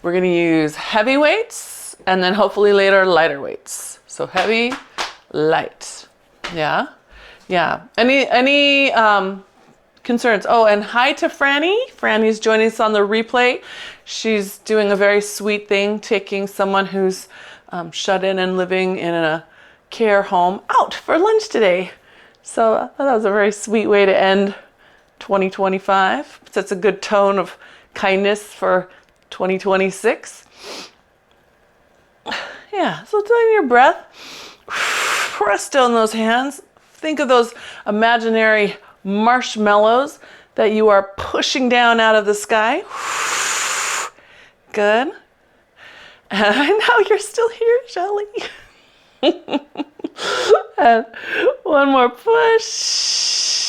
We're going to use heavy weights and then hopefully later lighter weights. So heavy, light. Yeah. Yeah. Any concerns? Oh, and hi to Franny. Franny's joining us on the replay. She's doing a very sweet thing, taking someone who's shut in and living in a care home out for lunch today. So I thought that was a very sweet way to end 2025. Sets a good tone of kindness for 2026. Yeah, so time your breath. Press down those hands. Think of those imaginary marshmallows that you are pushing down out of the sky. Good. And I know you're still here, Shelly. And one more push.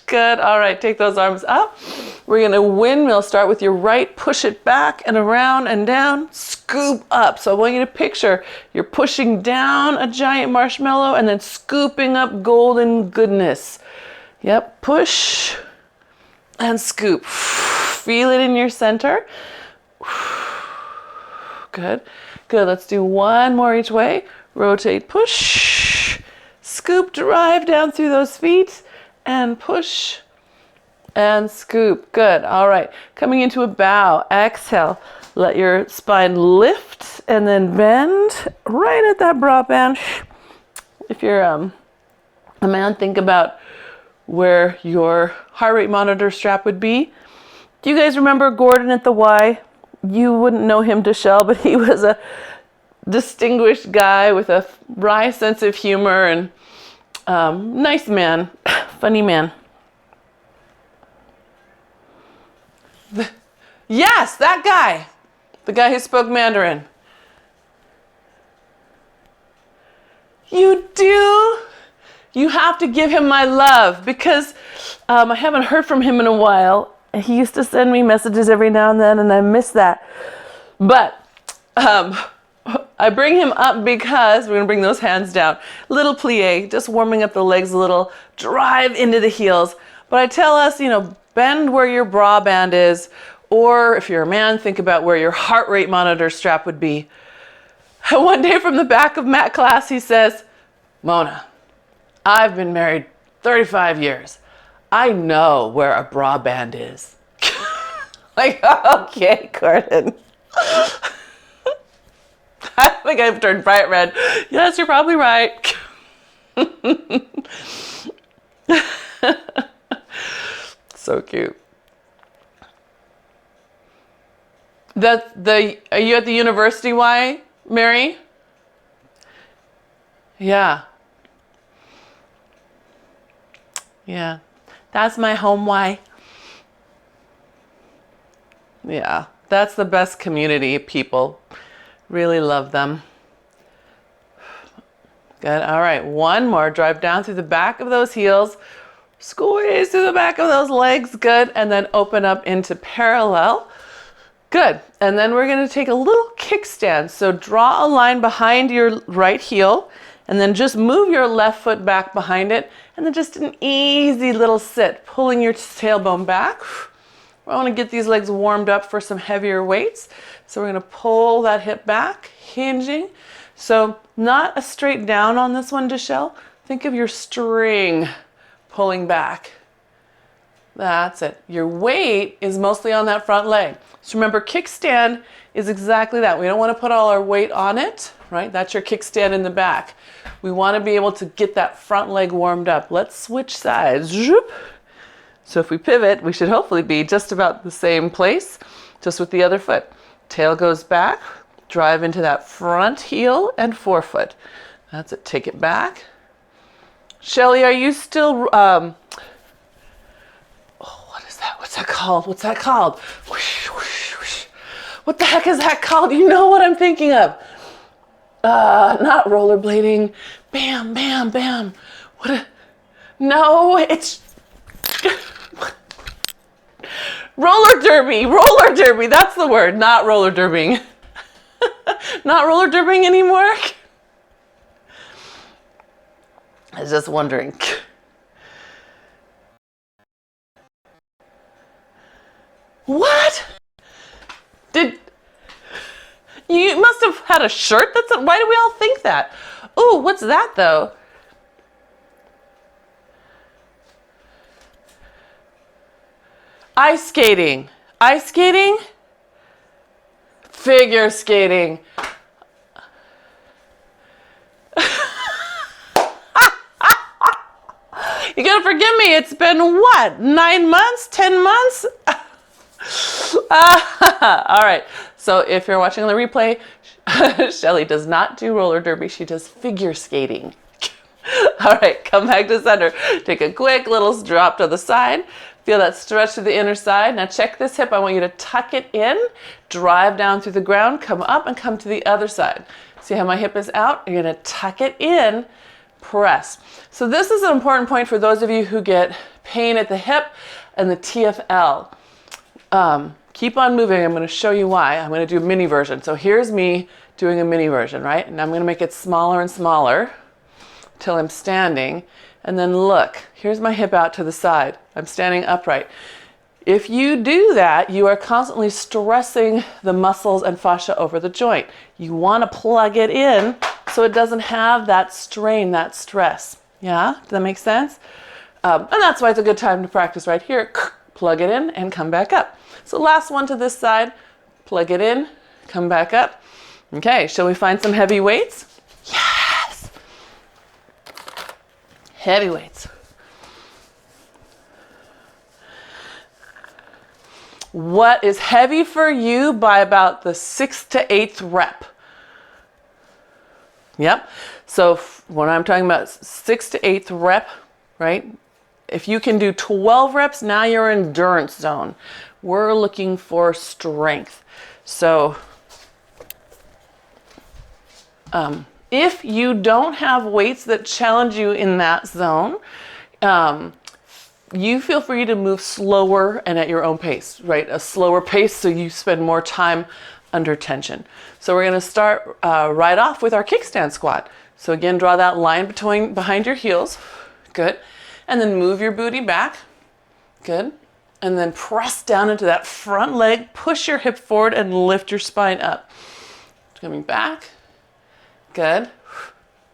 Good. All right, take those arms up. We're going to windmill. Start with your right, push it back and around and down, scoop up. So I want you to picture you're pushing down a giant marshmallow and then scooping up golden goodness. Yep, push and scoop. Feel it in your center. Good. Good. Let's do one more each way. Rotate, push, scoop, drive down through those feet and push and scoop. Good. All right. Coming into a bow. Exhale. Let your spine lift and then bend right at that broad band. If you're a man, think about where your heart rate monitor strap would be. Do you guys remember Gordon at the Y? You wouldn't know him, Deshelle, but he was a distinguished guy with a wry sense of humor and nice man, funny man. Yes, that guy. The guy who spoke Mandarin. You do? You have to give him my love because I haven't heard from him in a while. He used to send me messages every now and then and I miss that. But I bring him up because we're going to bring those hands down. Little plie, just warming up the legs a little, drive into the heels. But I tell us, bend where your bra band is, or if you're a man, think about where your heart rate monitor strap would be. One day from the back of Mat class, he says, Mona, I've been married 35 years. I know where a bra band is. Like, okay, Gordon. I think I've turned bright red. Yes, you're probably right. So cute. Are you at the university, Y, Mary? Yeah. Yeah. That's my home, Y. Yeah. That's the best community, people. Really love them. Good. All right. One more. Drive down through the back of those heels. Squeeze through the back of those legs. Good. And then open up into parallel. Good. And then we're going to take a little kickstand. So draw a line behind your right heel and then just move your left foot back behind it. And then just an easy little sit, pulling your tailbone back. I want to get these legs warmed up for some heavier weights. So we're going to pull that hip back, hinging. So not a straight down on this one, Deshelle. Think of your string pulling back. That's it. Your weight is mostly on that front leg. So remember, kickstand is exactly that. We don't want to put all our weight on it, right? That's your kickstand in the back. We want to be able to get that front leg warmed up. Let's switch sides. So if we pivot, we should hopefully be just about the same place, just with the other foot. Tail goes back, drive into that front heel and forefoot. That's it. Take it back. Shelly, are you still... what is that? What's that called? What's that called? Whoosh, whoosh, whoosh. What the heck is that called? You know what I'm thinking of. Not rollerblading. Bam, bam, bam. No, it's... Roller derby. Roller derby. That's the word. Not roller derbying. Not roller derbying anymore? I was just wondering. What? You must have had a shirt. Why do we all think that? Ooh, what's that though? Ice skating. Ice skating? Figure skating. You gotta forgive me, it's been what? 9 months? 10 months? All right, so if you're watching on the replay, Shelly does not do roller derby, she does figure skating. All right, come back to center. Take a quick little drop to the side. Feel that stretch to the inner side. Now check this hip. I want you to tuck it in, drive down through the ground, come up and come to the other side. See how my hip is out? You're gonna tuck it in, press. So this is an important point for those of you who get pain at the hip and the TFL. Keep on moving. I'm going to show you why. I'm going to do a mini version. So here's me doing a mini version, right? And I'm going to make it smaller and smaller till I'm standing. And then look, here's my hip out to the side. I'm standing upright. If you do that, you are constantly stressing the muscles and fascia over the joint. You want to plug it in so it doesn't have that strain, that stress. Yeah, does that make sense? And that's why it's a good time to practice right here. Plug it in and come back up. So last one to this side, plug it in, come back up. Okay, shall we find some heavy weights? Yes! Heavy weights. What is heavy for you by about the 6th to 8th rep? Yep. So when I'm talking about 6th to 8th rep, right? If you can do 12 reps, now you're in endurance zone. We're looking for strength. So if you don't have weights that challenge you in that zone, you feel free to move slower and at your own pace, right? A slower pace so you spend more time under tension. So we're going to start right off with our kickstand squat. So again, draw that line behind your heels. Good. And then move your booty back. Good. And then press down into that front leg, push your hip forward and lift your spine up. Coming back. Good.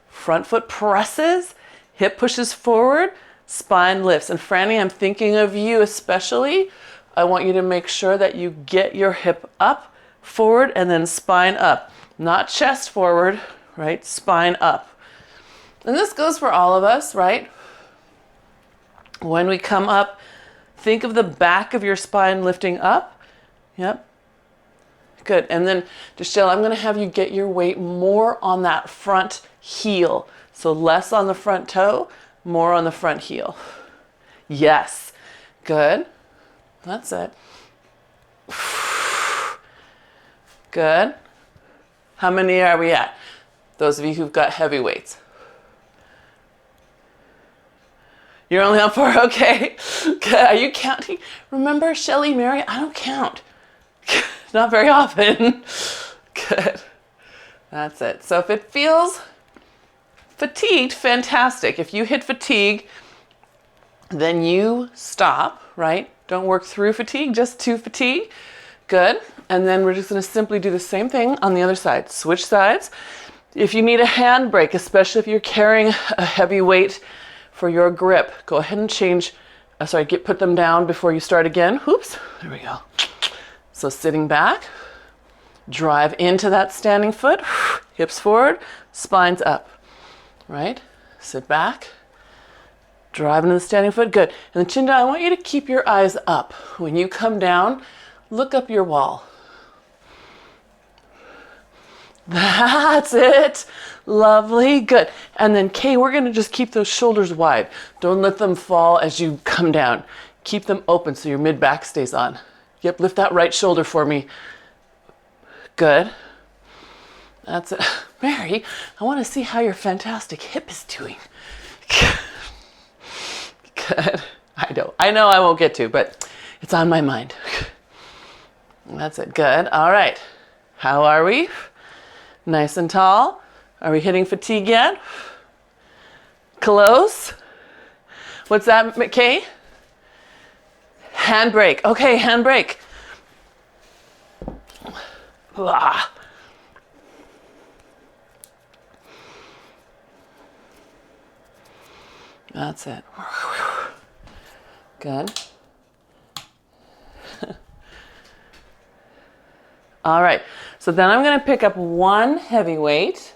Front foot presses, hip pushes forward, spine lifts. And Franny, I'm thinking of you especially. I want you to make sure that you get your hip up, forward, and then spine up. Not chest forward, right? Spine up. And this goes for all of us, right? When we come up, think of the back of your spine lifting up. Yep. Good. And then, Deshelle, I'm going to have you get your weight more on that front heel. So less on the front toe, more on the front heel. Yes. Good. That's it. Good. How many are we at? Those of you who've got heavy weights. You're only on 4? Okay. Good. Are you counting? Remember, Shelly, Mary, I don't count. Not very often. Good. That's it. So if it feels fatigued, fantastic. If you hit fatigue, then you stop, right? Don't work through fatigue, just to fatigue. Good. And then we're just going to simply do the same thing on the other side. Switch sides. If you need a hand break, especially if you're carrying a heavy weight for your grip, go ahead and change, put them down before you start again. Oops, there we go. So sitting back, drive into that standing foot, hips forward, spines up, right? Sit back, drive into the standing foot, good. And then chin down, I want you to keep your eyes up. When you come down, look up your wall. That's it. Lovely. Good. And then Kay, we're going to just keep those shoulders wide. Don't let them fall as you come down. Keep them open so your mid back stays on. Yep. Lift that right shoulder for me. Good. That's it. Mary, I want to see how your fantastic hip is doing. Good. I know I won't get to, but it's on my mind. That's it. Good. All right. How are we? Nice and tall. Are we hitting fatigue yet? Close. What's that, Kay? Handbrake. Okay, handbrake. That's it. Good. All right, so then I'm gonna pick up one heavy weight.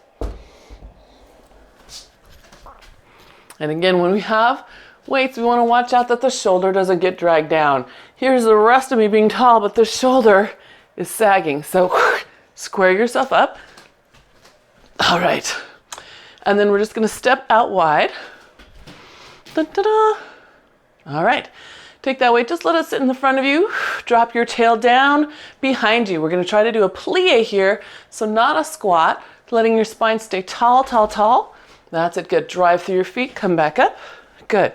And again, when we have weights, we wanna watch out that the shoulder doesn't get dragged down. Here's the rest of me being tall, but the shoulder is sagging. So square yourself up. All right, and then we're just gonna step out wide. Da-da-da. All right. Take that weight, just let it sit in the front of you. Drop your tail down behind you. We're gonna try to do a plie here, so not a squat, letting your spine stay tall, tall, tall. That's it, good. Drive through your feet, come back up. Good.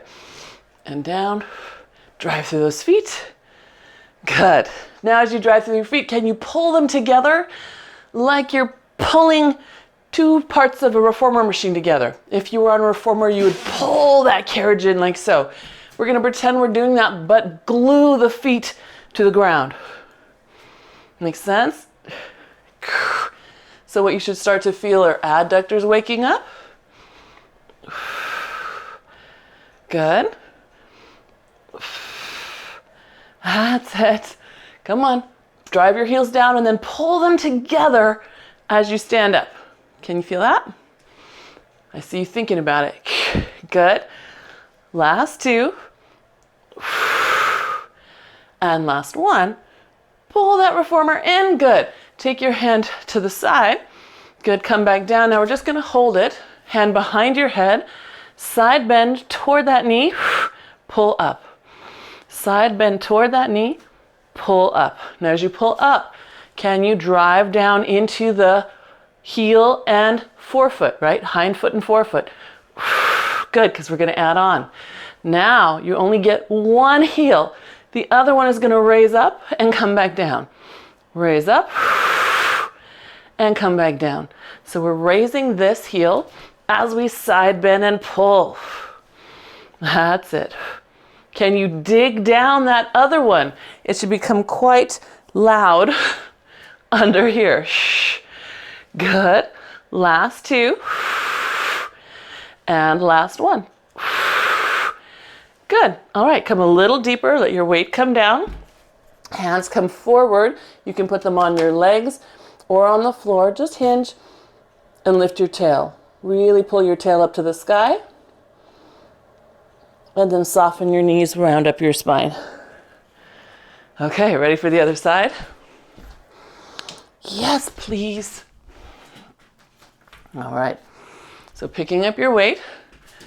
And down, drive through those feet. Good. Now as you drive through your feet, can you pull them together like you're pulling two parts of a reformer machine together? If you were on a reformer, you would pull that carriage in like so. We're gonna pretend we're doing that, but glue the feet to the ground. Makes sense? So what you should start to feel are adductors waking up. Good. That's it. Come on. Drive your heels down and then pull them together as you stand up. Can you feel that? I see you thinking about it. Good. Last two. And last one. Pull that reformer in. Good. Take your hand to the side. Good. Come back down. Now we're just going to hold it. Hand behind your head. Side bend toward that knee. Pull up. Side bend toward that knee. Pull up. Now as you pull up, can you drive down into the heel and forefoot, right? Hind foot and forefoot. Good, because we're going to add on. Now you only get one heel. The other one is going to raise up and come back down. Raise up and come back down. So we're raising this heel as we side bend and pull. That's it. Can you dig down that other one? It should become quite loud under here. Good. Last two. And last one. Good. All right, come a little deeper. Let your weight come down. Hands come forward. You can put them on your legs or on the floor. Just hinge and lift your tail. Really pull your tail up to the sky. And then soften your knees, round up your spine. Okay, ready for the other side? Yes, please. All right. So picking up your weight,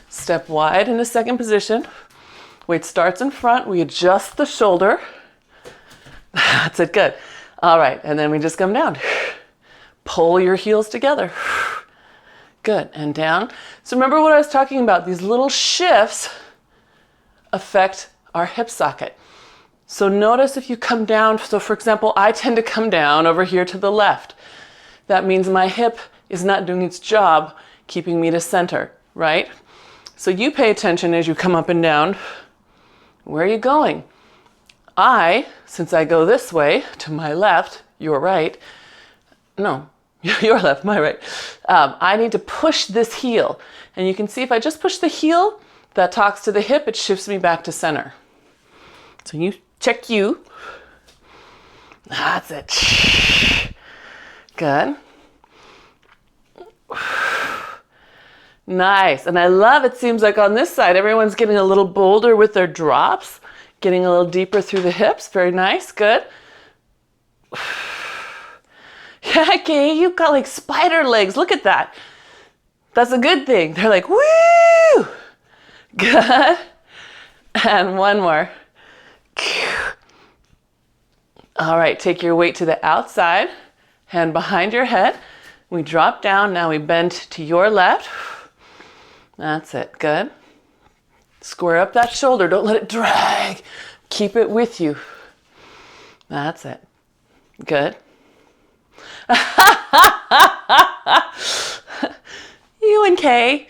step wide into second position. Weight starts in front. We adjust the shoulder. That's it, good. All right, and then we just come down. Pull your heels together. Good, and down. So remember what I was talking about, these little shifts affect our hip socket. So notice if you come down, so for example, I tend to come down over here to the left. That means my hip is not doing its job keeping me to center, right? So you pay attention as you come up and down. Where are you going? Since I go this way, to my left, your right, no, your left, my right, I need to push this heel. And you can see if I just push the heel, that talks to the hip, it shifts me back to center. So you check you. That's it. Good. Nice. And I love, it seems like on this side, everyone's getting a little bolder with their drops, getting a little deeper through the hips. Very nice. Good. Yeah, okay, you've got like spider legs. Look at that. That's a good thing. They're like, woo! Good. And one more. All right, take your weight to the outside, hand behind your head. We drop down, now we bend to your left. That's it, good. Square up that shoulder, don't let it drag. Keep it with you. That's it, good. You and Kay.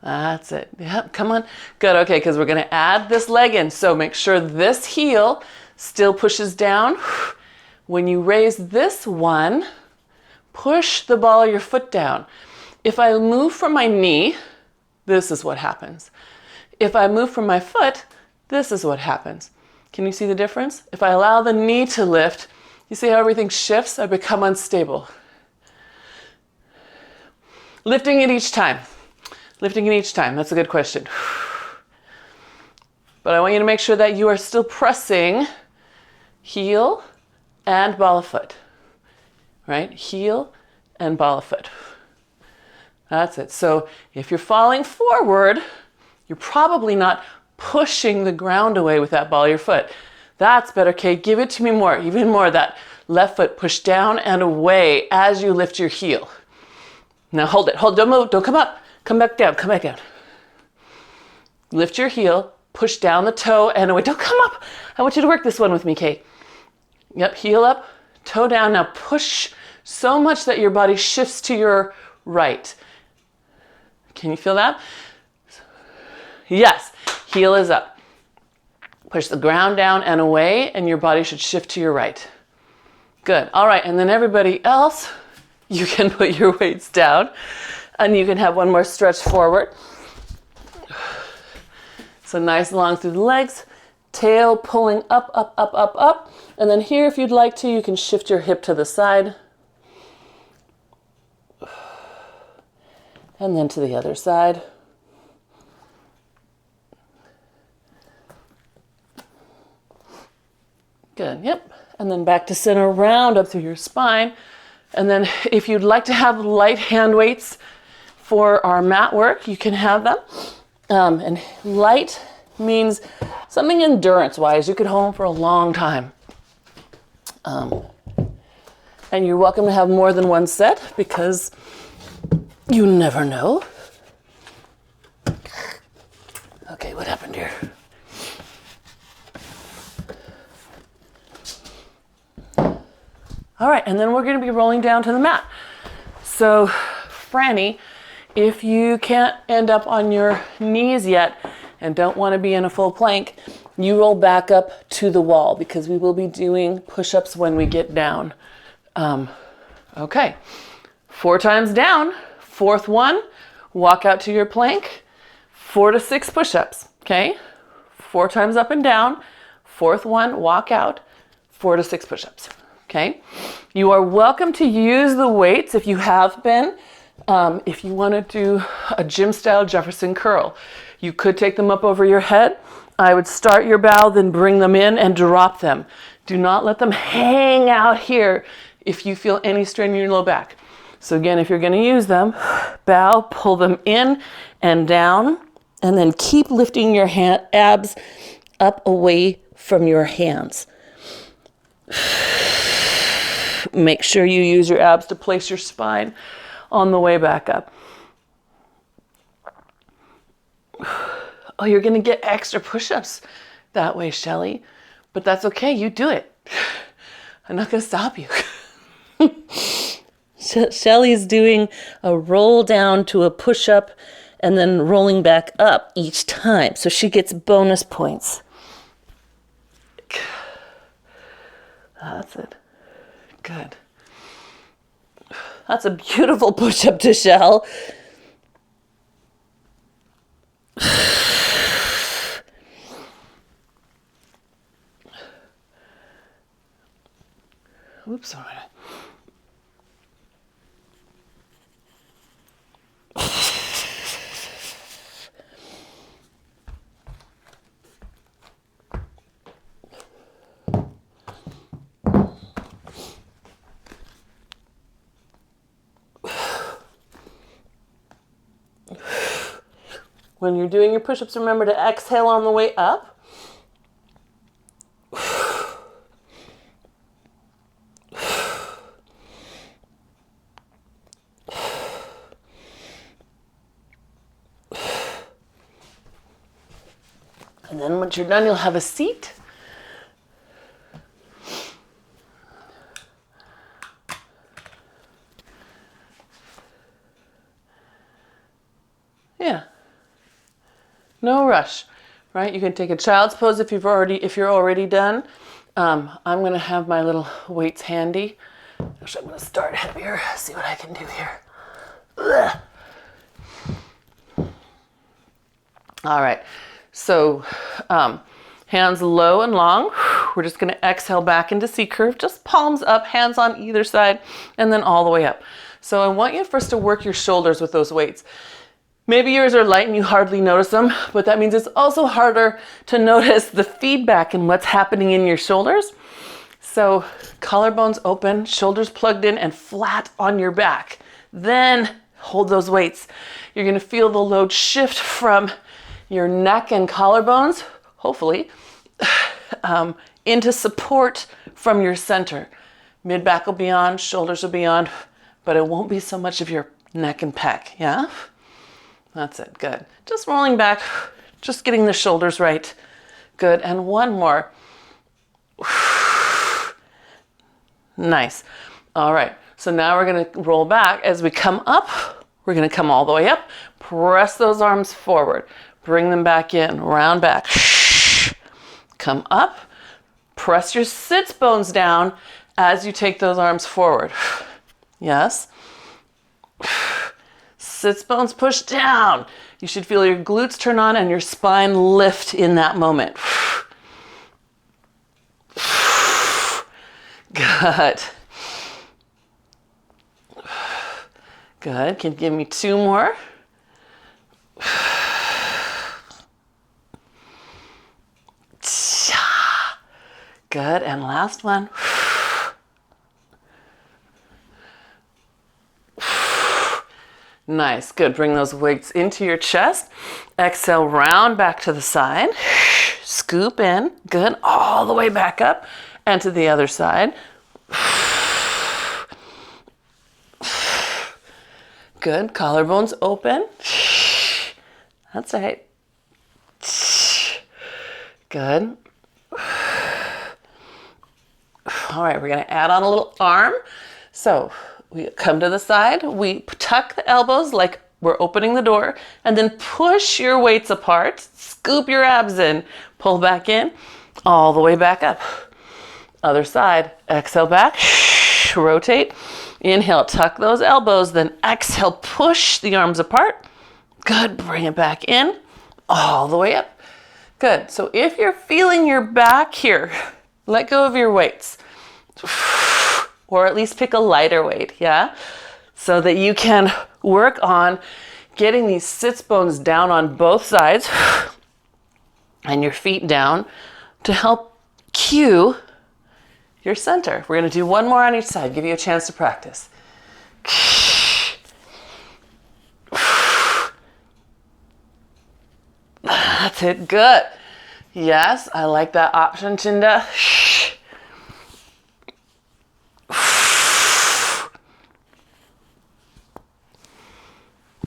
That's it. Yep, come on. Good, okay, because we're gonna add this leg in. So make sure this heel still pushes down. When you raise this one, push the ball of your foot down. If I move from my knee, this is what happens. If I move from my foot, this is what happens. Can you see the difference? If I allow the knee to lift, you see how everything shifts? I become unstable. Lifting it each time. Lifting it each time. That's a good question. But I want you to make sure that you are still pressing heel and ball of foot. Right? Heel and ball of foot. That's it. So if you're falling forward, you're probably not pushing the ground away with that ball of your foot. That's better, Kate. Give it to me more, even more. That left foot push down and away as you lift your heel. Now hold it. Hold. Don't move. Don't come up. Come back down. Come back down. Lift your heel. Push down the toe and away. Don't come up. I want you to work this one with me, Kate. Yep. Heel up. Toe down. Now push so much that your body shifts to your right. Can you feel that? Yes. Heel is up. Push the ground down and away, and your body should shift to your right. Good. All right. And then everybody else, you can put your weights down, and you can have one more stretch forward. So nice long through the legs, tail pulling up, up, up, up, up. And then here, if you'd like to, you can shift your hip to the side. And then to the other side. Good, yep. And then back to center, round up through your spine. And then if you'd like to have light hand weights for our mat work, you can have them. And light means something endurance-wise. You could hold them for a long time. And you're welcome to have more than one set because you never know. Okay, what happened here? All right, and then we're going to be rolling down to the mat. So, Franny, if you can't end up on your knees yet and don't want to be in a full plank, you roll back up to the wall because we will be doing push-ups when we get down. Okay, 4 times down. 4th one, walk out to your plank. 4 to 6 push-ups, okay? 4 times up and down. 4th one, walk out. 4 to 6 push-ups. Okay, you are welcome to use the weights if you have been. If you want to do a gym style Jefferson curl, you could take them up over your head. I would start your bow, then bring them in and drop them. Do not let them hang out here if you feel any strain in your low back. So again, if you're going to use them, bow, pull them in and down, and then keep lifting your abs up away from your hands. Make sure you use your abs to place your spine on the way back up. Oh, you're going to get extra push-ups that way, Shelly. But that's okay. You do it. I'm not going to stop you. Shelly's doing a roll down to a push-up and then rolling back up each time. So she gets bonus points. That's it. Good. That's a beautiful push-up to Shell. Oops, all right. When you're doing your push-ups, remember to exhale on the way up. And then once you're done, you'll have a seat. Yeah. No rush, right? You can take a child's pose if you're already done. I'm gonna have my little weights handy. Actually, I'm gonna start heavier. See what I can do here. Ugh. All right, so hands low and long. We're just gonna exhale back into C curve, just palms up, hands on either side, and then all the way up. So I want you first to work your shoulders with those weights. Maybe yours are light and you hardly notice them, but that means it's also harder to notice the feedback and what's happening in your shoulders. So collarbones open, shoulders plugged in and flat on your back. Then hold those weights. You're gonna feel the load shift from your neck and collarbones, hopefully, into support from your center. Mid-back will be on, shoulders will be on, but it won't be so much of your neck and pec, yeah? That's it, good. Just rolling back, just getting the shoulders right. Good, and one more. Nice. All right, so now we're gonna roll back. As we come up, we're gonna come all the way up, press those arms forward, bring them back in, round back. Come up, press your sits bones down as you take those arms forward. Yes. Sits bones push down. You should feel your glutes turn on and your spine lift in that moment. Good. Good. Can you give me two more? Good. And last one. Nice. Good. Bring those weights into your chest. Exhale, round back to the side. Scoop in. Good. All the way back up and to the other side. Good. Collarbones open. That's right. Good. All right, we're gonna add on a little arm. So we come to the side, we tuck the elbows like we're opening the door, and then push your weights apart, scoop your abs in, pull back in, all the way back up. Other side, exhale back, rotate, inhale, tuck those elbows, then exhale, push the arms apart. Good, bring it back in, all the way up. Good, so if you're feeling your back here, let go of your weights. Or at least pick a lighter weight, yeah? So that you can work on getting these sits bones down on both sides and your feet down to help cue your center. We're gonna do one more on each side, give you a chance to practice. That's it, good. Yes, I like that option, Chinda.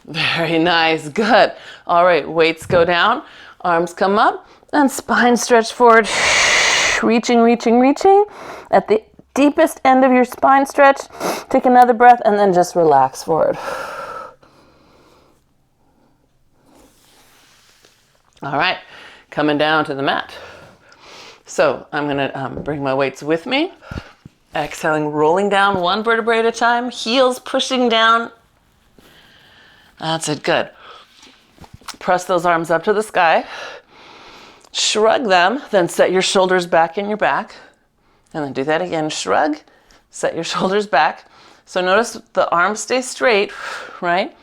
Very nice, good. All right, weights go down, arms come up, and spine stretch forward. Reaching, reaching, reaching. At the deepest end of your spine stretch, take another breath and then just relax forward. All right, coming down to the mat. So I'm gonna bring my weights with me. Exhaling, rolling down one vertebrae at a time, heels pushing down. That's it, good. Press those arms up to the sky. Shrug them, then set your shoulders back in your back. And then do that again, shrug, set your shoulders back. So notice the arms stay straight, right?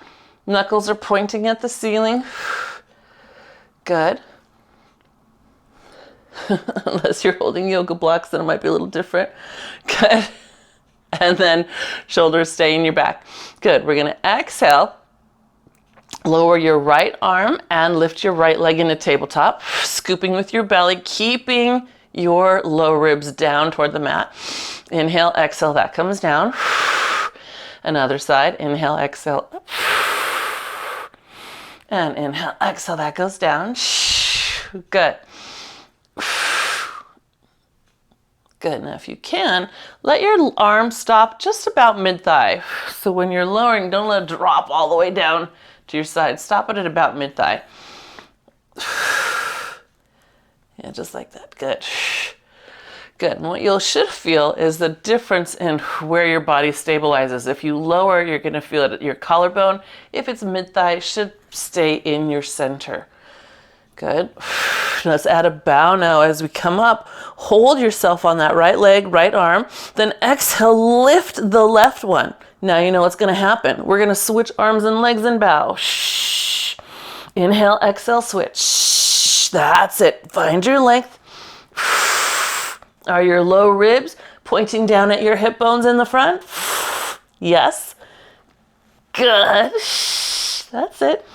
Knuckles are pointing at the ceiling. Good. Unless you're holding yoga blocks, then it might be a little different. Good. And then shoulders stay in your back. Good, we're gonna exhale. Lower your right arm and lift your right leg into tabletop, scooping with your belly, keeping your low ribs down toward the mat. Inhale, exhale, that comes down. Another side, inhale, exhale, up. And inhale, exhale, that goes down. Good. Good, now if you can, let your arm stop just about mid-thigh. So when you're lowering, don't let it drop all the way down to your side. Stop it at about mid-thigh. Yeah, just like that, good. Good, and what you should feel is the difference in where your body stabilizes. If you lower, you're gonna feel it at your collarbone. If it's mid-thigh, it should stay in your center. Good. Let's add a bow now as we come up. Hold yourself on that right leg, right arm. Then exhale, lift the left one. Now you know what's going to happen. We're going to switch arms and legs and bow. Shh. Inhale, exhale, switch. Shh. That's it. Find your length. Are your low ribs pointing down at your hip bones in the front? Yes. Good. That's it.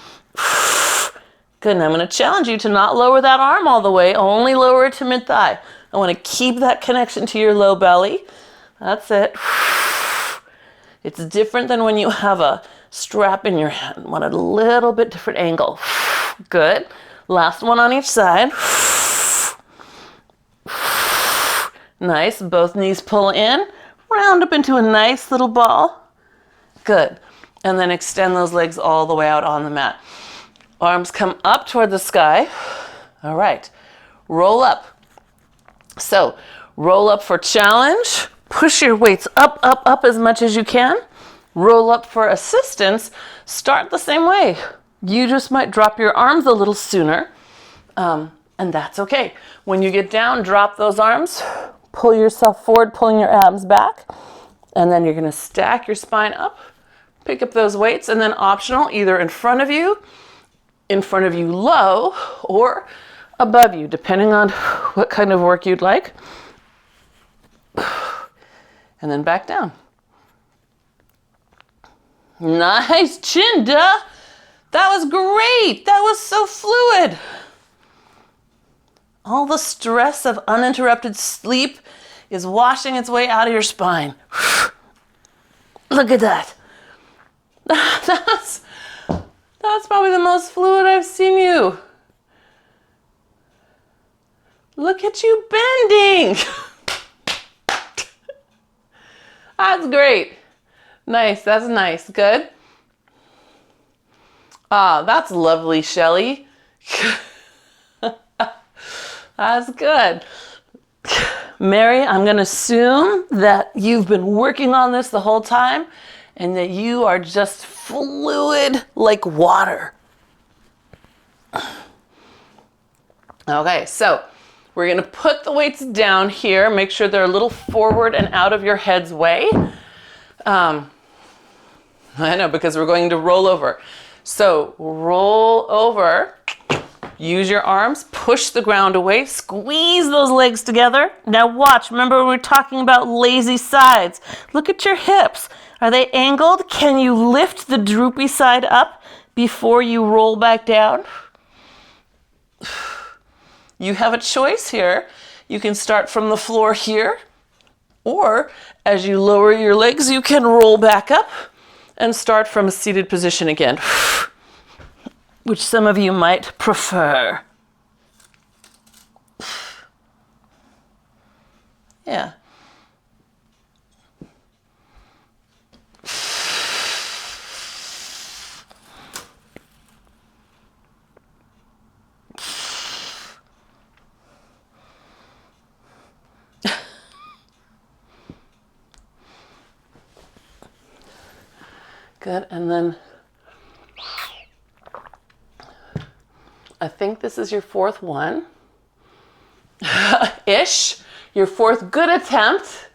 Good. And I'm going to challenge you to not lower that arm all the way. Only lower it to mid-thigh. I want to keep that connection to your low belly. That's it. It's different than when you have a strap in your hand. Want a little bit different angle. Good. Last one on each side. Nice. Both knees pull in. Round up into a nice little ball. Good. And then extend those legs all the way out on the mat. Arms come up toward the sky. All right. Roll up. So roll up for challenge. Push your weights up, up, up as much as you can. Roll up for assistance. Start the same way. You just might drop your arms a little sooner. And that's okay. When you get down, drop those arms. Pull yourself forward, pulling your abs back. And then you're going to stack your spine up. Pick up those weights, and then optional, either in front of you low, or above you, depending on what kind of work you'd like. And then back down. Nice chin, duh. That was great. That was so fluid. All the stress of uninterrupted sleep is washing its way out of your spine. Look at that. That's probably the most fluid I've seen you. Look at you bending. That's great. Nice, that's nice. Good. Ah, that's lovely, Shelly. That's good. Mary, I'm going to assume that you've been working on this the whole time and that you are just fluid like water. Okay, so we're going to put the weights down here. Make sure they're a little forward and out of your head's way. I know, because we're going to roll over. So roll over. Use your arms, push the ground away, squeeze those legs together. Now watch, remember we were talking about lazy sides. Look at your hips. Are they angled? Can you lift the droopy side up before you roll back down? You have a choice here. You can start from the floor here, or as you lower your legs, you can roll back up and start from a seated position again, which some of you might prefer. Yeah. Good, and then I think this is your fourth one. Ish. Your fourth good attempt,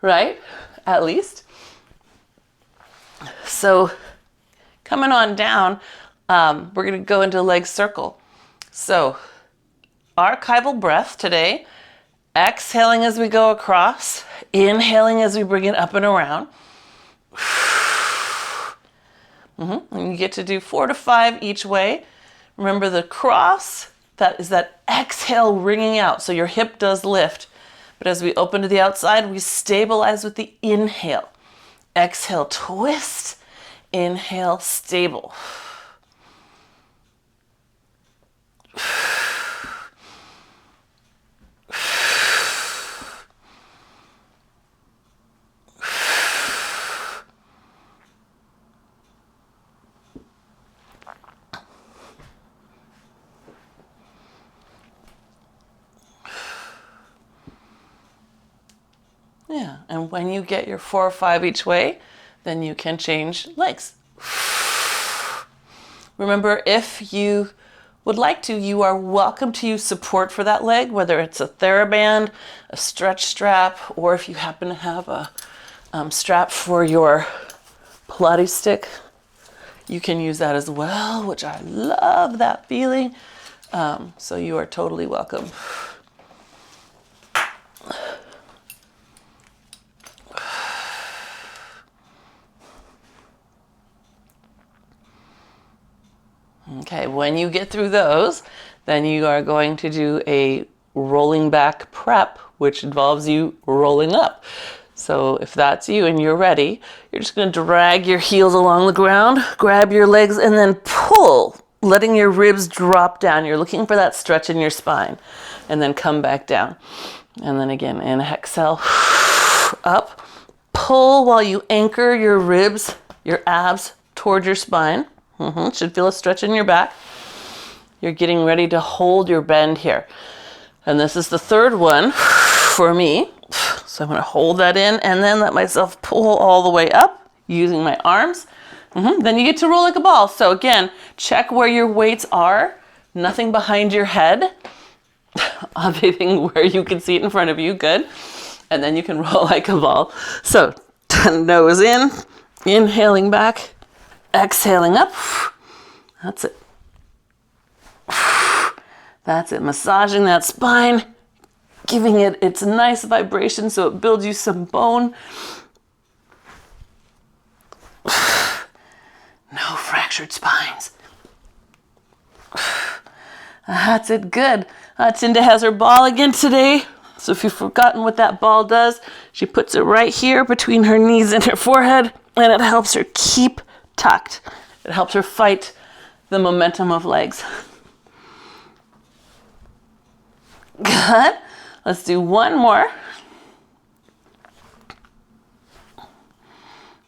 right? At least. So coming on down, we're going to go into leg circle. So archival breath today. Exhaling as we go across. Inhaling as we bring it up and around. And you get to do 4 to 5 each way. Remember the cross, that is that exhale ringing out. So your hip does lift. But as we open to the outside, we stabilize with the inhale. Exhale, twist. Inhale, stable. Yeah, and when you get your 4 or 5 each way, then you can change legs. Remember, if you would like to, you are welcome to use support for that leg, whether it's a TheraBand, a stretch strap, or if you happen to have a strap for your Pilates stick, you can use that as well, which I love that feeling. So you are totally welcome. Okay, when you get through those, then you are going to do a rolling back prep, which involves you rolling up. So if that's you and you're ready, you're just going to drag your heels along the ground, grab your legs, and then pull, letting your ribs drop down. You're looking for that stretch in your spine, and then come back down. And then again, and exhale, up, pull while you anchor your ribs, your abs toward your spine. Should feel a stretch in your back. You're getting ready to hold your bend here. And this is the third one for me. So I'm going to hold that in and then let myself pull all the way up using my arms. Then you get to roll like a ball. So again, check where your weights are. Nothing behind your head. Everything where you can see it in front of you. Good. And then you can roll like a ball. So nose in, inhaling back, exhaling up. That's it. That's it. Massaging that spine, giving it its nice vibration so it builds you some bone. No fractured spines. That's it. Good. Tinda has her ball again today. So if you've forgotten what that ball does, she puts it right here between her knees and her forehead, and it helps her keep tucked. It helps her fight the momentum of legs. Good. Let's do one more.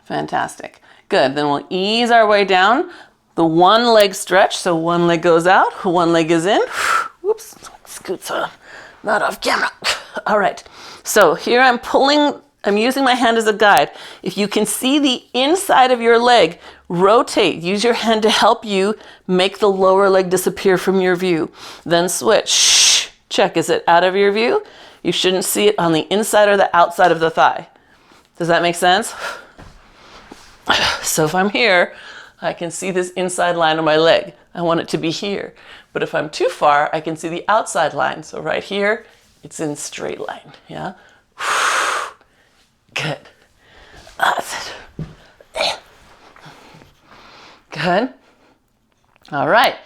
Fantastic. Good. Then we'll ease our way down. The one leg stretch. So one leg goes out, one leg is in. Whoops. Scoots not off camera. All right. So here I'm using my hand as a guide. If you can see the inside of your leg, rotate. Use your hand to help you make the lower leg disappear from your view. Then switch. Check. Is it out of your view? You shouldn't see it on the inside or the outside of the thigh. Does that make sense? So if I'm here, I can see this inside line of my leg. I want it to be here. But if I'm too far, I can see the outside line. So right here, it's in straight line. Yeah? Good. That's it. Good. All right.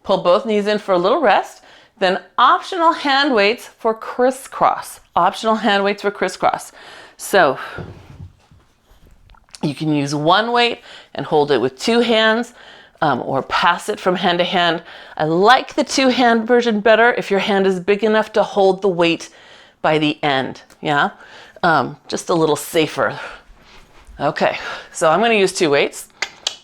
Pull both knees in for a little rest. Then optional hand weights for crisscross. Optional hand weights for crisscross. So you can use one weight and hold it with two hands, or pass it from hand to hand. I like the two-hand version better if your hand is big enough to hold the weight by the end. Yeah, just a little safer. Okay, so I'm going to use two weights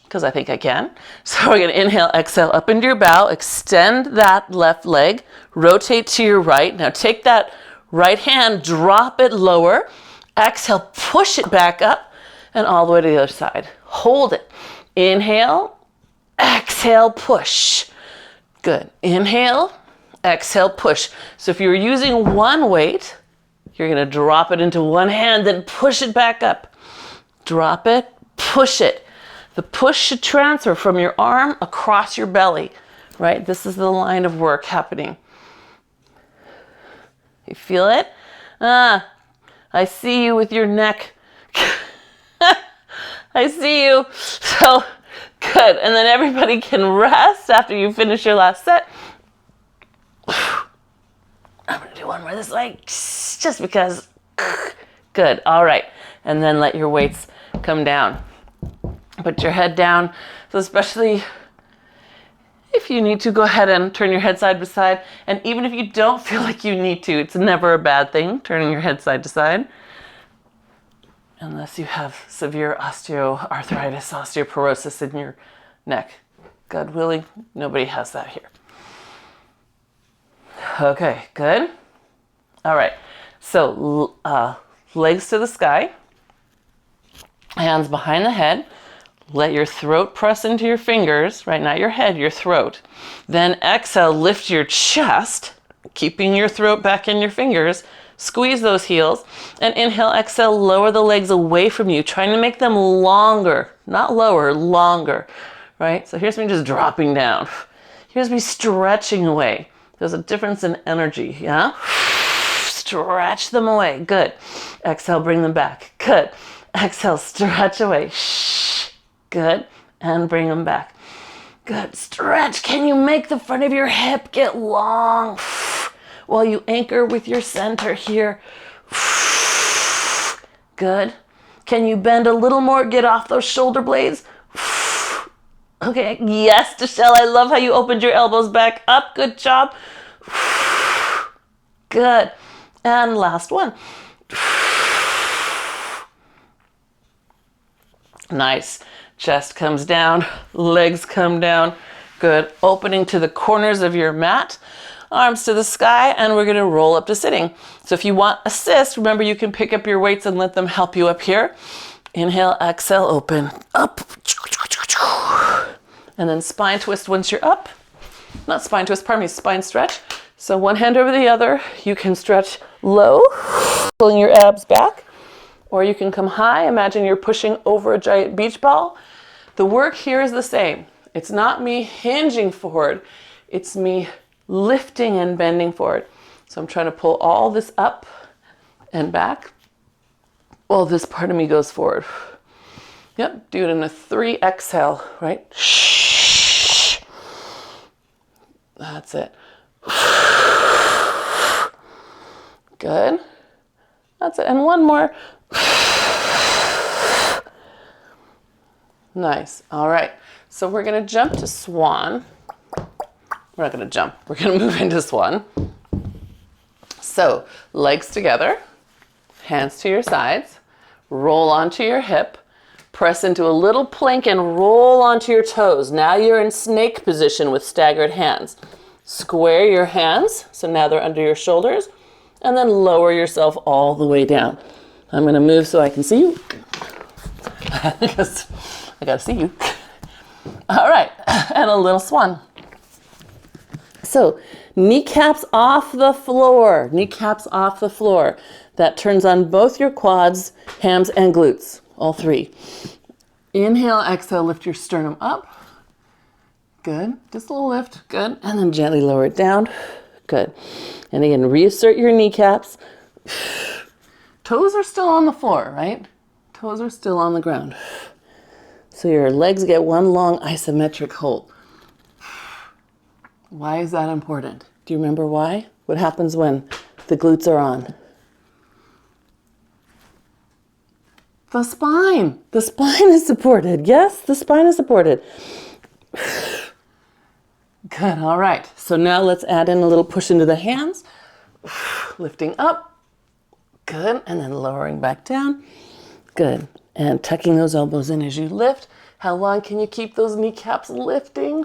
because I think I can. So we're going to inhale, exhale up into your bow, extend that left leg, rotate to your right. Now take that right hand, drop it lower, exhale, push it back up and all the way to the other side. Hold it. Inhale, exhale, push. Good. Inhale, exhale, push. So if you're using one weight, you're going to drop it into one hand, then push it back up. Drop it, push it. The push should transfer from your arm across your belly, right? This is the line of work happening. You feel it? I see you with your neck. I see you. So good. And then everybody can rest after you finish your last set. I'm going to do one more this way just because. Good. All right. And then let your weights come down. Put your head down. So especially if you need to, go ahead and turn your head side to side. And even if you don't feel like you need to, it's never a bad thing, turning your head side to side. Unless you have severe osteoarthritis, osteoporosis in your neck. God willing, nobody has that here. Okay, good. All right, so legs to the sky, hands behind the head, Let your throat press into your fingers, right? Not your head, your throat. Then exhale, lift your chest, keeping your throat back in your fingers. Squeeze those heels. And inhale, exhale, lower the legs away from you, trying to make them longer, not lower, longer, right? So here's me just dropping down. Here's me stretching away. There's a difference in energy, yeah? Stretch them away. Good. Exhale, bring them back. Good. Exhale, stretch away. Good. And bring them back. Good. Stretch. Can you make the front of your hip get long while you anchor with your center here? Good. Can you bend a little more? Get off those shoulder blades. Okay. Yes, Deshelle, I love how you opened your elbows back up. Good job. Good. And last one. Nice. Chest comes down, legs come down. Good. Opening to the corners of your mat, arms to the sky, and we're going to roll up to sitting. So if you want assist, remember you can pick up your weights and let them help you up here. Inhale, exhale, open, up. And then spine twist once you're up. Not spine twist, pardon me, spine stretch. So one hand over the other. You can stretch low, pulling your abs back. Or you can come high. Imagine you're pushing over a giant beach ball. The work here is the same. It's not me hinging forward. It's me lifting and bending forward. So I'm trying to pull all this up and back while this part of me goes forward. Yep, do it in a 3 exhale, right? Shh. That's it. Good. That's it. And one more. Nice. All right. So we're going to jump to swan. We're not going to jump. We're going to move into swan. So legs together, hands to your sides, roll onto your hip, press into a little plank and roll onto your toes. Now you're in snake position with staggered hands. Square your hands. So now they're under your shoulders. And then lower yourself all the way down. I'm going to move so I can see you. Because I got to see you. All right. And a little swan. So kneecaps off the floor. Kneecaps off the floor. That turns on both your quads, hams, and glutes. All 3. Inhale, exhale, lift your sternum up. Good. Just a little lift. Good. And then gently lower it down. Good. And again, reassert your kneecaps. Toes are still on the floor, right? Toes are still on the ground. So your legs get one long isometric hold. Why is that important? Do you remember why? What happens when the glutes are on? The spine. The spine is supported. Yes, the spine is supported. Good. All right. So now let's add in a little push into the hands. Lifting up. Good. And then lowering back down. Good. And tucking those elbows in as you lift. How long can you keep those kneecaps lifting?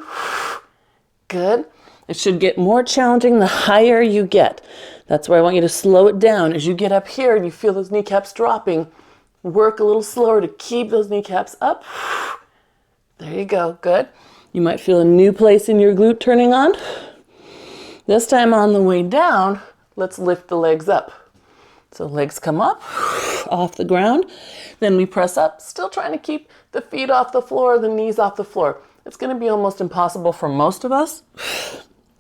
Good. It should get more challenging the higher you get. That's why I want you to slow it down. As you get up here and you feel those kneecaps dropping, work a little slower to keep those kneecaps up. There you go. Good. You might feel a new place in your glute turning on. This time on the way down, let's lift the legs up. So legs come up off the ground. Then we press up, still trying to keep the feet off the floor, the knees off the floor. It's going to be almost impossible for most of us,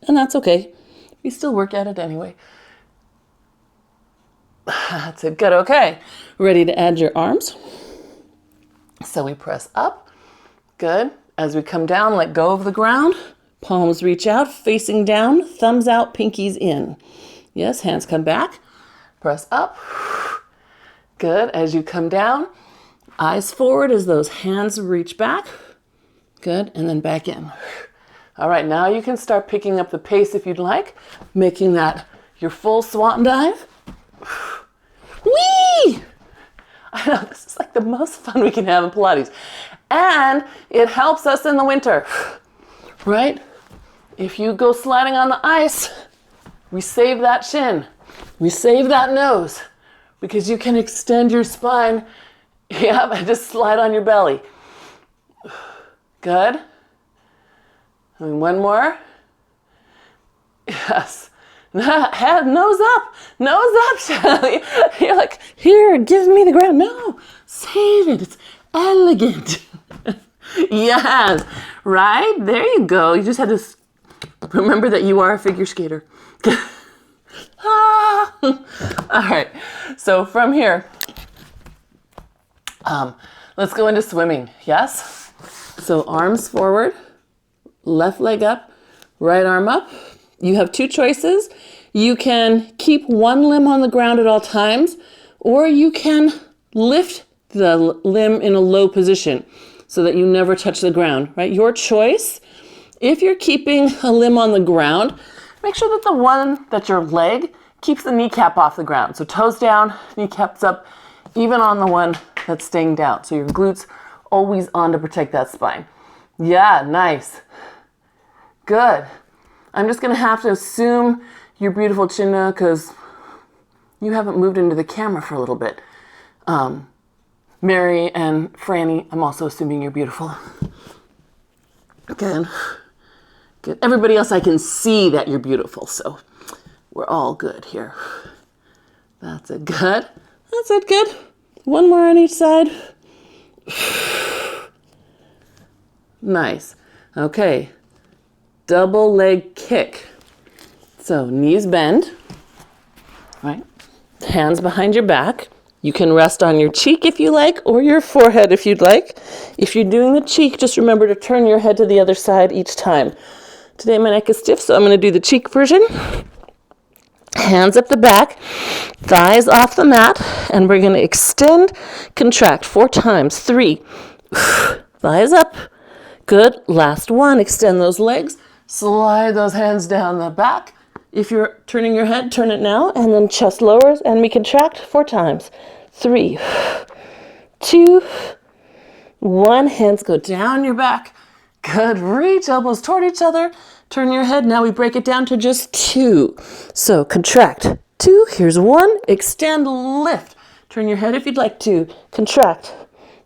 and that's okay. We still work at it anyway. That's it. Good. Okay. Ready to add your arms. So we press up. Good. As we come down, let go of the ground. Palms reach out, facing down, thumbs out, pinkies in. Yes, hands come back. Press up. Good. As you come down, eyes forward as those hands reach back. Good. And then back in. All right. Now you can start picking up the pace if you'd like, making that your full swan dive. Whee! I know, this is like the most fun we can have in Pilates. And it helps us in the winter, right? If you go sliding on the ice, we save that shin. We save that nose because you can extend your spine. Yeah, and just slide on your belly. Good. And one more. Yes. Head, nose up, Shelly. You're like, here, give me the ground. No, save it. It's elegant. Yes, right? There you go. You just had to remember that you are a figure skater. Ah. All right, so from here, let's go into swimming, yes? So arms forward, left leg up, right arm up. You have two choices. You can keep one limb on the ground at all times, or you can lift the limb in a low position so that you never touch the ground, right? Your choice. If you're keeping a limb on the ground, make sure that that's your leg keeps the kneecap off the ground. So toes down, kneecaps up, even on the one that's staying down. So your glutes always on to protect that spine. Yeah, nice. Good. I'm just gonna have to assume you're beautiful, Chinna, because you haven't moved into the camera for a little bit. Mary and Franny, I'm also assuming you're beautiful. Good. Good. Everybody else, I can see that you're beautiful, so we're all good here. That's it. Good. That's it. Good. One more on each side. Nice. Okay. Double leg kick. So knees bend, right? Hands behind your back. You can rest on your cheek if you like, or your forehead if you'd like. If you're doing the cheek, just remember to turn your head to the other side each time. Today my neck is stiff, so I'm going to do the cheek version. Hands up the back, thighs off the mat, and we're going to extend, contract 4 times. 3, thighs up. Good. Last one. Extend those legs. Slide those hands down the back. If you're turning your head, turn it now, and then chest lowers, and we contract 4 times. 3, 2, 1. Hands go down your back. Good. Reach elbows toward each other. Turn your head. Now we break it down to just 2. So contract 2. Here's 1. Extend, lift. Turn your head if you'd like to. Contract,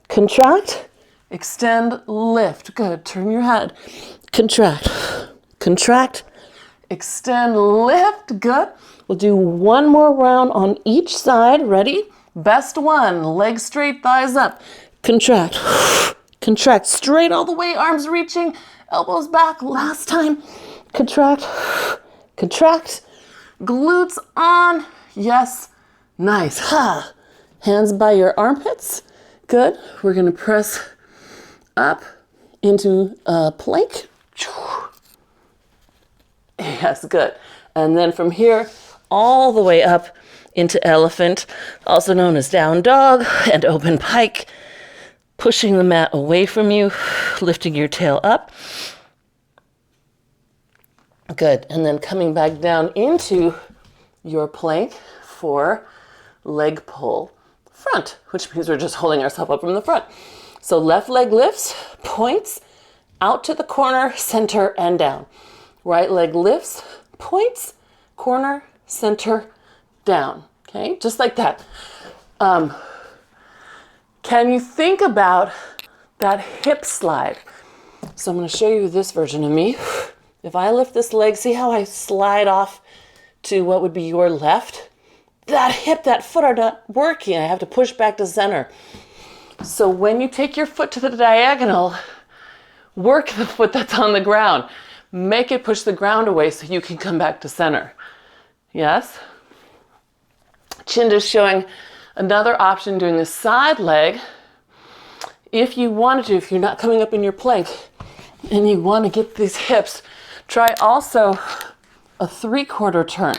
contract, extend, lift. Good. Turn your head. Contract, contract, extend, lift. Good. We'll do one more round on each side. Ready? Best one. Legs straight, thighs up. Contract, contract, straight all the way, arms reaching, elbows back. Last time. Contract, contract, glutes on. Yes. Nice. Ha. Hands by your armpits. Good. We're going to press up into a plank. Yes, good. And then from here, all the way up into elephant, also known as down dog and open pike. Pushing the mat away from you, lifting your tail up. Good. And then coming back down into your plank for leg pull front, which means we're just holding ourselves up from the front. So left leg lifts, points out to the corner, center, and down. Right leg lifts, points, corner, center, down. Okay, just like that. Can you think about that hip slide? So I'm going to show you this version of me. If I lift this leg, see how I slide off to what would be your left? That hip, that foot are not working. I have to push back to center. So when you take your foot to the diagonal, work the foot that's on the ground. Make it push the ground away so you can come back to center. Yes? Chinda's showing another option doing the side leg. If you wanted to, if you're not coming up in your plank and you want to get these hips, try also a 3/4 turn,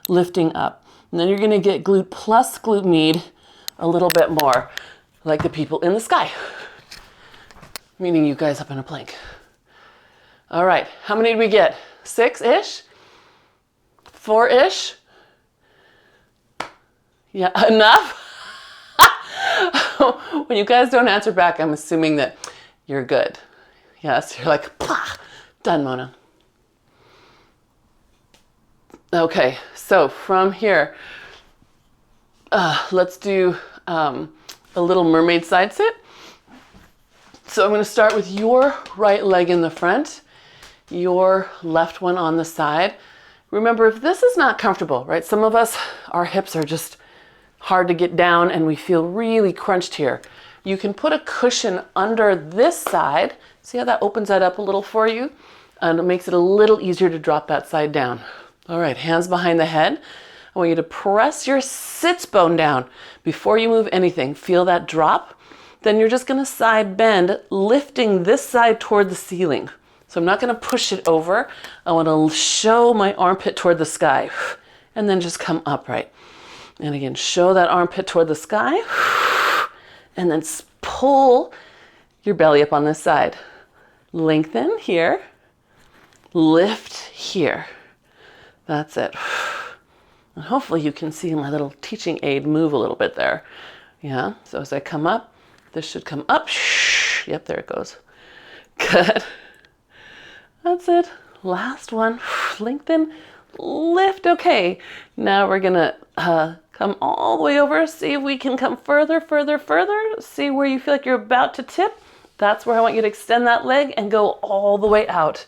lifting up. And then you're going to get glute plus glute med a little bit more, like the people in the sky, meaning you guys up in a plank. All right, how many did we get? 6-ish? 4-ish? Yeah, enough? When you guys don't answer back, I'm assuming that you're good. Yes, you're like, pah, done, Mona. Okay, so from here, let's do a little mermaid side sit. So I'm going to start with your right leg in the front, your left one on the side. Remember, if this is not comfortable, right? Some of us, our hips are just hard to get down and we feel really crunched here. You can put a cushion under this side. See how that opens that up a little for you? And it makes it a little easier to drop that side down. All right, hands behind the head. I want you to press your sits bone down before you move anything. Feel that drop. Then you're just going to side bend, lifting this side toward the ceiling. So I'm not going to push it over. I want to show my armpit toward the sky. And then just come upright. And again, show that armpit toward the sky. And then pull your belly up on this side. Lengthen here. Lift here. That's it. And hopefully you can see my little teaching aid move a little bit there. Yeah, so as I come up, this should come up. Yep, there it goes. Good. That's it. Last one. Lengthen, lift. Okay. Now we're gonna come all the way over. See if we can come further, further, further. See where you feel like you're about to tip. That's where I want you to extend that leg and go all the way out.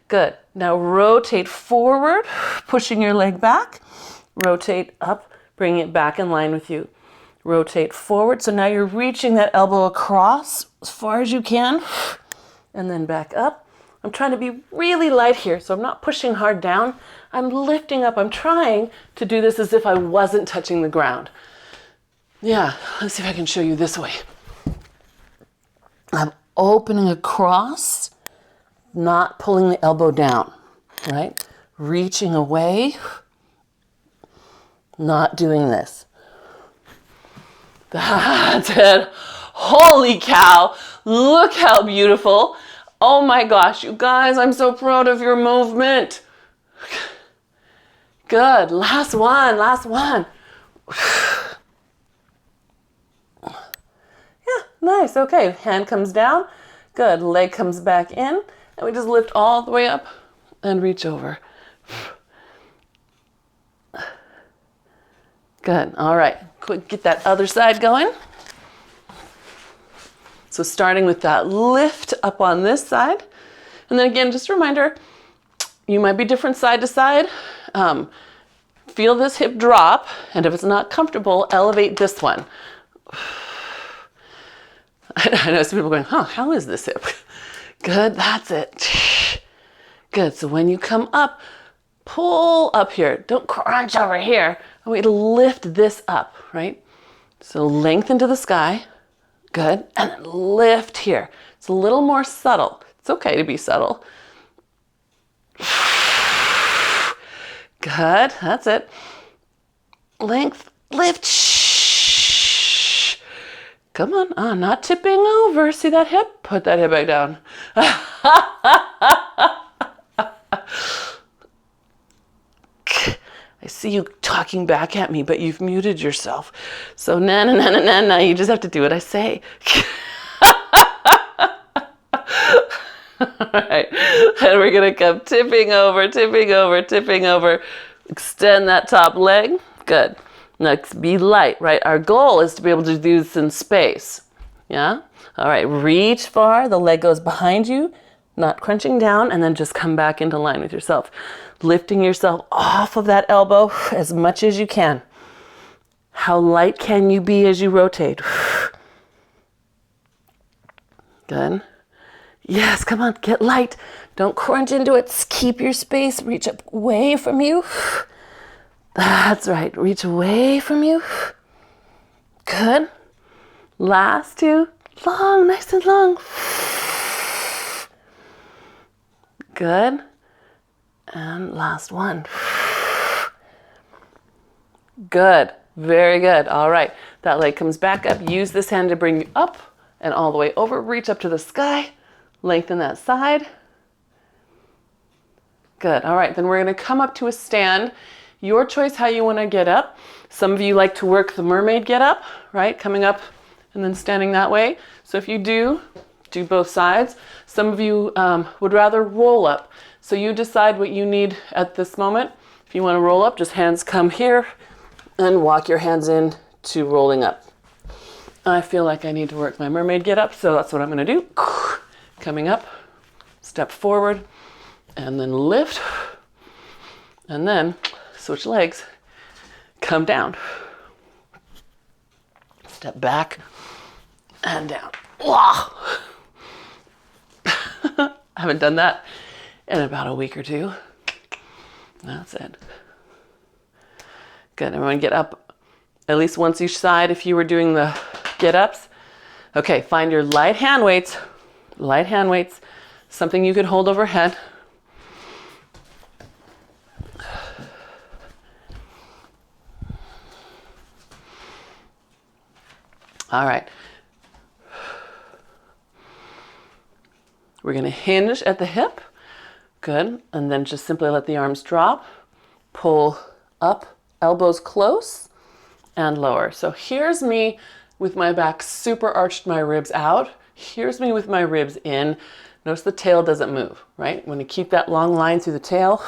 Good. Now rotate forward, pushing your leg back. Rotate up, bringing it back in line with you. Rotate forward. So now you're reaching that elbow across as far as you can. And then back up. I'm trying to be really light here, so I'm not pushing hard down. I'm lifting up. I'm trying to do this as if I wasn't touching the ground. Yeah, let's see if I can show you this way. I'm opening across, not pulling the elbow down, right? Reaching away, not doing this. That's it. Holy cow. Look how beautiful. Oh my gosh, you guys, I'm so proud of your movement. Good. Last one, last one. Yeah, nice. Okay, hand comes down. Good. Leg comes back in. And we just lift all the way up and reach over. Good. All right. Quick, get that other side going. So starting with that lift up on this side. And then again, just a reminder, you might be different side to side. Feel this hip drop. And if it's not comfortable, elevate this one. I know some people going, how is this hip? Good. That's it. Good. So when you come up, pull up here. Don't crunch over here. I want you to lift this up, right? So lengthen to the sky. Good. And then lift here. It's a little more subtle. It's okay to be subtle. Good. That's it. Length, lift. Shh. Come on. Not tipping over. See that hip? Put that hip back down. I see you talking back at me, but you've muted yourself. So na, you just have to do what I say. All right, and we're gonna come tipping over, tipping over, tipping over. Extend that top leg. Good. Next, be light, right? Our goal is to be able to do this in space. Yeah? All right, reach far. The leg goes behind you, not crunching down, and then just come back into line with yourself. Lifting yourself off of that elbow as much as you can. How light can you be as you rotate? Good. Yes, come on, get light. Don't crunch into it. Keep your space. Reach up away from you. That's right. Reach away from you. Good. Last two. Long, nice and long. Good. And last one. Good. Very good. All right. That leg comes back up. Use this hand to bring you up and all the way over. Reach up to the sky. Lengthen that side. Good. All right. Then we're going to come up to a stand. Your choice how you want to get up. Some of you like to work the mermaid get up, right? Coming up and then standing that way. So if you do both sides. Some of you would rather roll up. So you decide what you need at this moment. If you want to roll up, just hands come here and walk your hands in to rolling up. I feel like I need to work my mermaid get up, so that's what I'm gonna do. Coming up, step forward, and then lift, and then switch legs, come down. Step back and down. Wow. I haven't done that in about a week or two. That's it. Good, everyone get up at least once each side if you were doing the get-ups. Okay, find your light hand weights, something you could hold overhead. All right. We're gonna hinge at the hip. Good, and then just simply let the arms drop. Pull up, elbows close, and lower. So here's me with my back super arched, my ribs out. Here's me with my ribs in. Notice the tail doesn't move, right? I'm gonna keep that long line through the tail.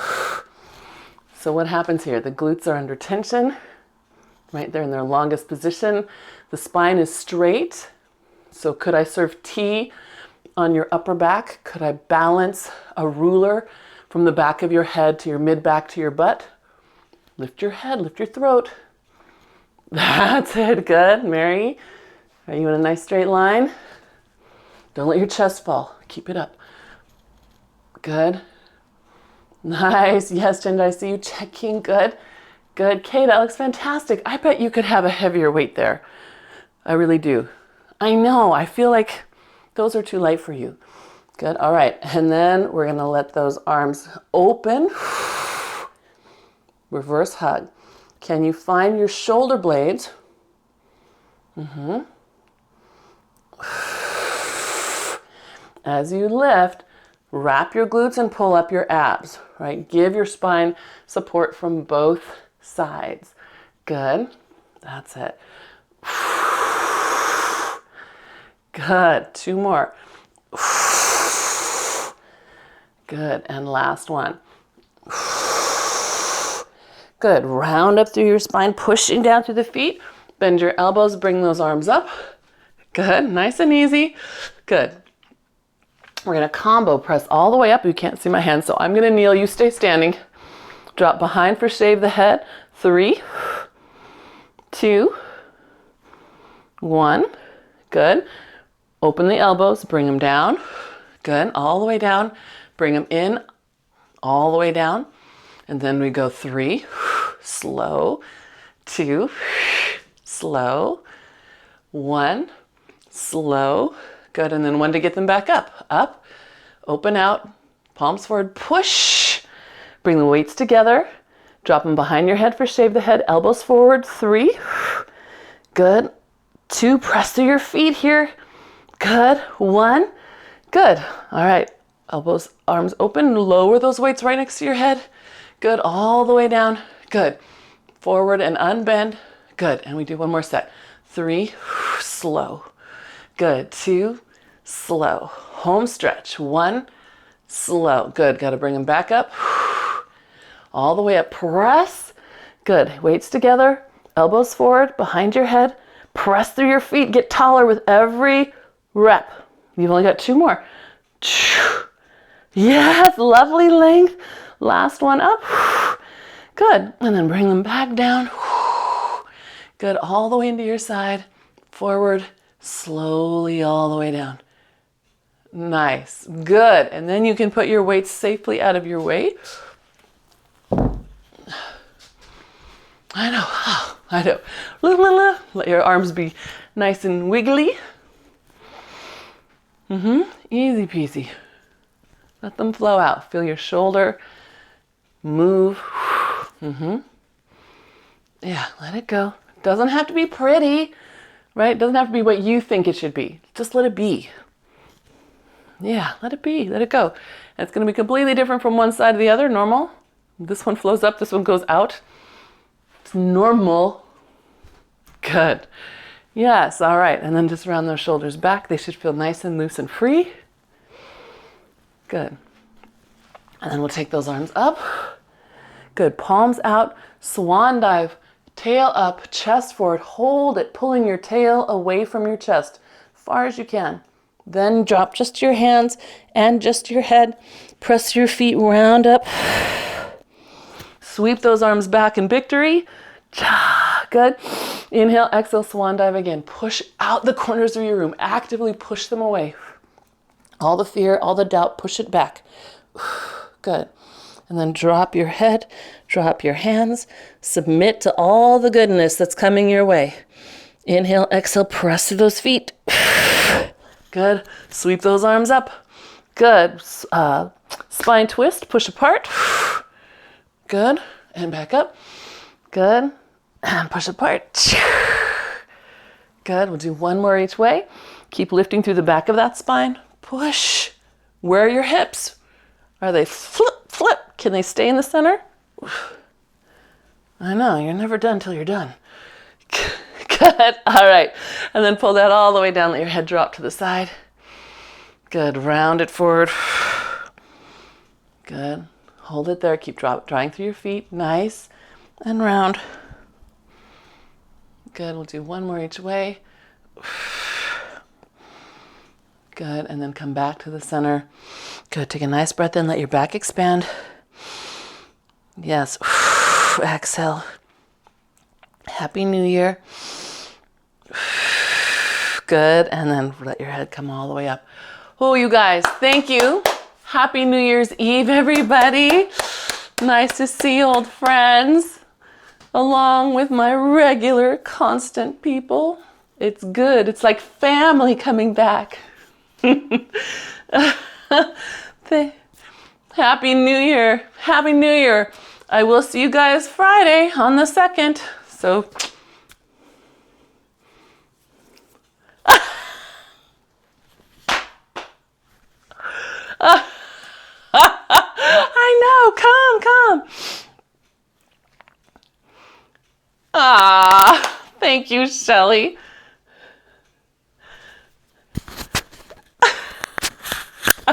So what happens here? The glutes are under tension, right? They're in their longest position. The spine is straight. So could I serve T on your upper back? Could I balance a ruler from the back of your head to your mid-back to your butt? Lift your head, lift your throat. That's it, good, Mary. Are you in a nice straight line? Don't let your chest fall, keep it up. Good. Nice, yes, Jen, I see you checking, good. Good, Kay, that looks fantastic. I bet you could have a heavier weight there. I really do. I know, I feel like those are too light for you. Good, all right, and then we're gonna let those arms open. Reverse hug. Can you find your shoulder blades? As you lift, wrap your glutes and pull up your abs, right? Give your spine support from both sides. Good, that's it. Good, 2 more. Good, and last one. Good, round up through your spine, pushing down through the feet. Bend your elbows, bring those arms up. Good, nice and easy. Good. We're gonna combo press all the way up. You can't see my hands, so I'm gonna kneel, you stay standing. Drop behind for shave the head. 3, 2, 1. Good. Open the elbows, bring them down. Good, all the way down. Bring them in, all the way down. And then we go 3, slow, 2, slow, 1, slow. Good, and then 1 to get them back up. Up, open out, palms forward, push. Bring the weights together. Drop them behind your head for shave the head. Elbows forward, 3. Good, 2, press through your feet here. Good, 1. Good, all right. Elbows, arms open, lower those weights right next to your head. Good, all the way down. Good. Forward and unbend. Good, and we do 1 more set. 3, slow. Good, 2, slow. Home stretch. 1, slow. Good, gotta bring them back up. All the way up, press. Good, weights together, elbows forward, behind your head. Press through your feet, get taller with every rep. You've only got 2 more. Yes, lovely length. Last one up. Good. And then bring them back down. Good. All the way into your side. Forward. Slowly all the way down. Nice. Good. And then you can put your weights safely out of your way. I know. I know. Let your arms be nice and wiggly. Easy peasy. Let them flow out. Feel your shoulder move. Yeah, let it go. Doesn't have to be pretty, right? It doesn't have to be what you think it should be. Just let it be. Yeah, let it be. Let it go. And it's going to be completely different from one side to the other. Normal. This one flows up. This one goes out. It's normal. Good. Yes. All right. And then just round those shoulders back. They should feel nice and loose and free. Good. And then we'll take those arms up. Good. Palms out. Swan dive. tail up, chest forward. Hold it, pulling your tail away from your chest, far as you can. Then drop just your hands and just your head. Press your feet round up. Sweep those arms back in victory. Good. Inhale, exhale, swan dive again. Push out the corners of your room. Actively push them away. All the fear, all the doubt, push it back. Good. And then drop your head, drop your hands, submit to all the goodness that's coming your way. Inhale, exhale, press through those feet. Good. Sweep those arms up. Good. Spine twist, push apart. Good. And back up. Good. And push apart. Good. We'll do one more each way. Keep lifting through the back of that spine. Push. Where are your hips? Are they flip, flip? Can they stay in the center? I know, you're never done till you're done. Good. All right. And then pull that all the way down. Let your head drop to the side. Good. Round it forward. Good. Hold it there. Keep drawing through your feet. Nice. And round. Good. We'll do one more each way. Good. And then come back to the center. Good. Take a nice breath in. Let your back expand. Yes. Exhale. Happy New Year. Good. And then let your head come all the way up. Oh, you guys, thank you. Happy New Year's Eve, everybody. Nice to see old friends along with my regular, constant people. It's good. It's like family coming back. Happy New Year. Happy New Year. I will see you guys Friday on the 2nd. So I know. Come. Ah, thank you, Shelly.